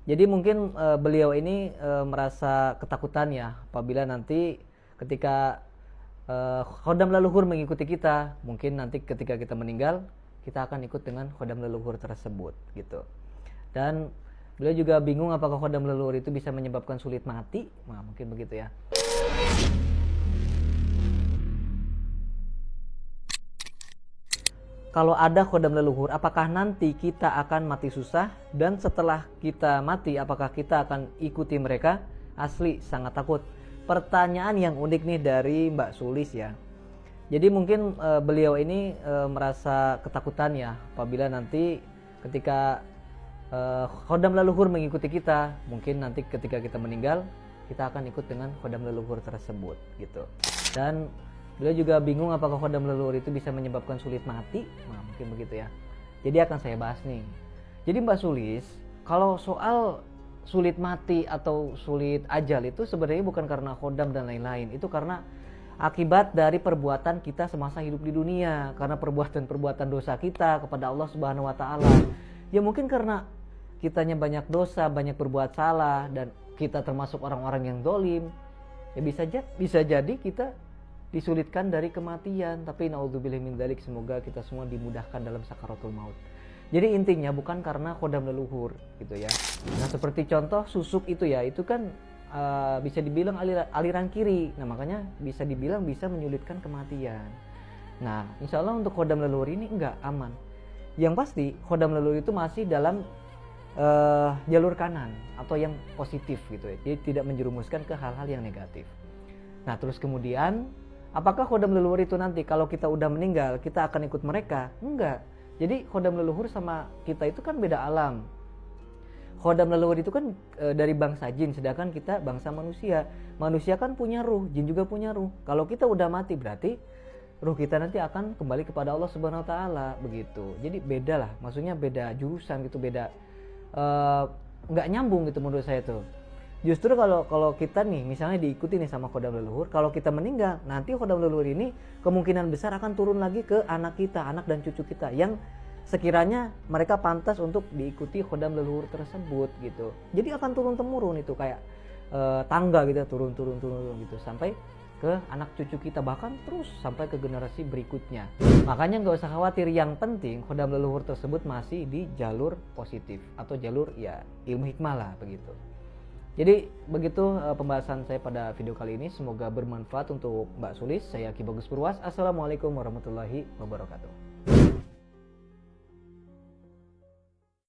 Jadi mungkin beliau ini merasa ketakutan ya apabila nanti ketika khodam leluhur mengikuti kita, mungkin nanti ketika kita meninggal kita akan ikut dengan khodam leluhur tersebut gitu. Dan beliau juga bingung apakah khodam leluhur itu bisa menyebabkan sulit mati. Nah, mungkin begitu ya. Kalau ada khodam leluhur, apakah nanti kita akan mati susah? Dan setelah kita mati, apakah kita akan ikuti mereka? Asli, sangat takut. Pertanyaan yang unik nih dari Mbak Sulis ya. Jadi mungkin beliau ini merasa ketakutan ya apabila nanti ketika khodam leluhur mengikuti kita, mungkin nanti ketika kita meninggal, kita akan ikut dengan khodam leluhur tersebut gitu. Dan beliau juga bingung apakah khodam leluhur itu bisa menyebabkan sulit mati. Nah, mungkin begitu ya. Jadi akan saya bahas nih. Jadi Mbak Sulis, kalau soal sulit mati atau sulit ajal itu sebenarnya bukan karena khodam dan lain-lain. Itu karena akibat dari perbuatan kita semasa hidup di dunia. Karena perbuatan-perbuatan dosa kita kepada Allah Subhanahu wa taala. Ya mungkin karena kitanya banyak dosa, banyak berbuat salah, dan kita termasuk orang-orang yang dolim. Ya bisa jadi kita disulitkan dari kematian, tapi naudzubillah min dzalik, semoga kita semua dimudahkan dalam sakaratul maut. Jadi intinya bukan karena khodam leluhur gitu ya. Nah, seperti contoh susuk itu ya, itu kan bisa dibilang aliran kiri. Nah, makanya bisa dibilang bisa menyulitkan kematian. Nah, insya Allah untuk khodam leluhur ini enggak, aman. Yang pasti khodam leluhur itu masih dalam jalur kanan atau yang positif gitu ya. Jadi tidak menjerumuskan ke hal-hal yang negatif. Nah, terus kemudian apakah khodam leluhur itu nanti kalau kita udah meninggal kita akan ikut mereka? Enggak. Jadi khodam leluhur sama kita itu kan beda alam. Khodam leluhur itu kan dari bangsa jin, sedangkan kita bangsa manusia. Manusia kan punya ruh, jin juga punya ruh. Kalau kita udah mati berarti ruh kita nanti akan kembali kepada Allah Subhanahu wa taala begitu. Jadi beda lah, maksudnya beda jurusan gitu, beda nggak nyambung gitu menurut saya tuh. Justru kalau kita nih misalnya diikuti nih sama khodam leluhur, kalau kita meninggal nanti khodam leluhur ini kemungkinan besar akan turun lagi ke anak kita, anak dan cucu kita yang sekiranya mereka pantas untuk diikuti khodam leluhur tersebut gitu. Jadi akan turun temurun itu kayak tangga gitu, turun gitu sampai ke anak cucu kita, bahkan terus sampai ke generasi berikutnya. Makanya nggak usah khawatir, yang penting khodam leluhur tersebut masih di jalur positif atau jalur ya ilmu hikmah lah begitu. Jadi begitu pembahasan saya pada video kali ini, semoga bermanfaat untuk Mbak Sulis. Saya Ki Bagus Purwas. Assalamualaikum warahmatullahi wabarakatuh.